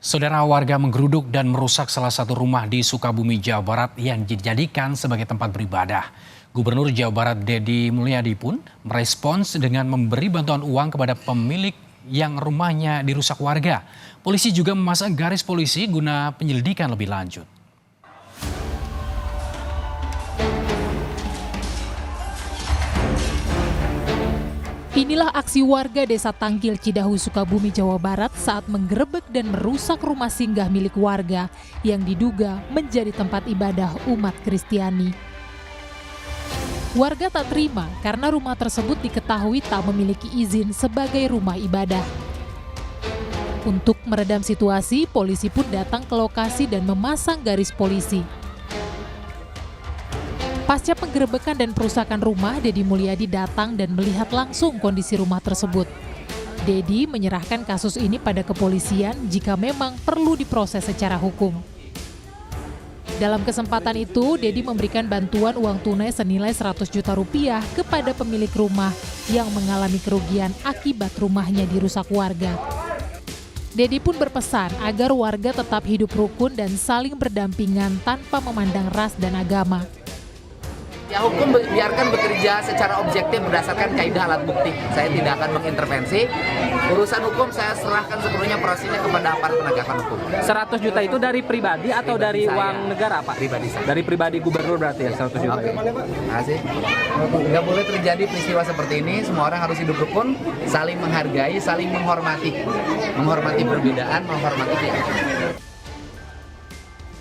Saudara, warga menggeruduk dan merusak salah satu rumah di Sukabumi, Jawa Barat yang dijadikan sebagai tempat beribadah. Gubernur Jawa Barat Deddy Mulyadi pun merespons dengan memberi bantuan uang kepada pemilik yang rumahnya dirusak warga. Polisi juga memasang garis polisi guna penyelidikan lebih lanjut. Inilah aksi warga Desa Tangkil, Cidahu, Sukabumi, Jawa Barat saat menggerebek dan merusak rumah singgah milik warga yang diduga menjadi tempat ibadah umat Kristiani. Warga tak terima karena rumah tersebut diketahui tak memiliki izin sebagai rumah ibadah. Untuk meredam situasi, polisi pun datang ke lokasi dan memasang garis polisi. Pasca penggerebekan dan perusakan rumah, Deddy Mulyadi datang dan melihat langsung kondisi rumah tersebut. Deddy menyerahkan kasus ini pada kepolisian jika memang perlu diproses secara hukum. Dalam kesempatan itu, Deddy memberikan bantuan uang tunai senilai 100 juta rupiah kepada pemilik rumah yang mengalami kerugian akibat rumahnya dirusak warga. Deddy pun berpesan agar warga tetap hidup rukun dan saling berdampingan tanpa memandang ras dan agama. Ya, hukum biarkan bekerja secara objektif berdasarkan kaidah alat bukti. Saya tidak akan mengintervensi. Urusan hukum saya serahkan sepenuhnya prosesnya kepada aparat penegakan hukum. 100 juta itu dari pribadi atau dari uang negara, Pak? Pribadi saya. Dari pribadi gubernur berarti ya 100 juta. Oke. Terima kasih. Nggak boleh terjadi peristiwa seperti ini. Semua orang harus hidup rukun, saling menghargai, saling menghormati. Menghormati perbedaan, menghormati keyakinan.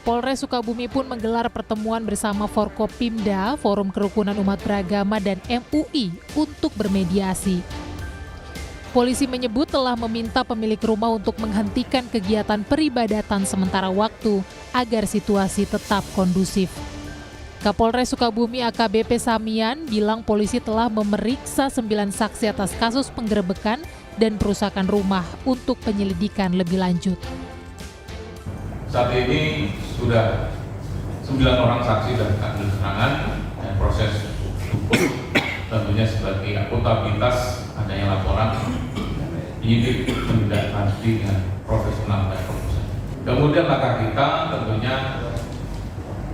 Polres Sukabumi pun menggelar pertemuan bersama Forkopimda, Forum Kerukunan Umat Beragama, dan MUI untuk bermediasi. Polisi menyebut telah meminta pemilik rumah untuk menghentikan kegiatan peribadatan sementara waktu agar situasi tetap kondusif. Kapolres Sukabumi AKBP Samian bilang polisi telah memeriksa 9 saksi atas kasus penggerebekan dan perusakan rumah untuk penyelidikan lebih lanjut. Saat ini sudah 9 orang saksi dan ambil keterangan dan proses hukum tentunya sebagai akuntabilitas adanya laporan penyidik menindaklanjuti dengan profesional dan profesional. Kemudian langkah kita tentunya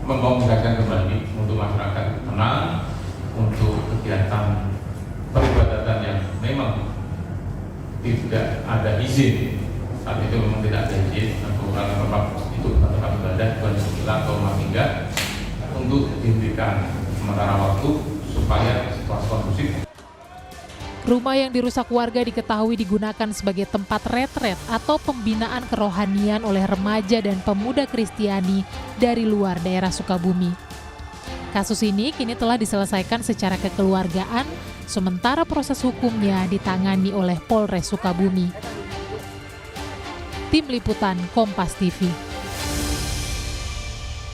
mengkomunikasikan kembali untuk masyarakat tenang untuk kegiatan peribadatan yang memang tidak ada izin. Saat itu memang tidak ada izin karena tempat itu tempat ibadah bukan sebelah atau rumah tinggal untuk dihentikan sementara waktu supaya situasi kondusif. Rumah yang dirusak warga diketahui digunakan sebagai tempat retret atau pembinaan kerohanian oleh remaja dan pemuda Kristiani dari luar daerah Sukabumi. Kasus ini kini telah diselesaikan secara kekeluargaan, sementara proses hukumnya ditangani oleh Polres Sukabumi. Tim Liputan Kompas TV.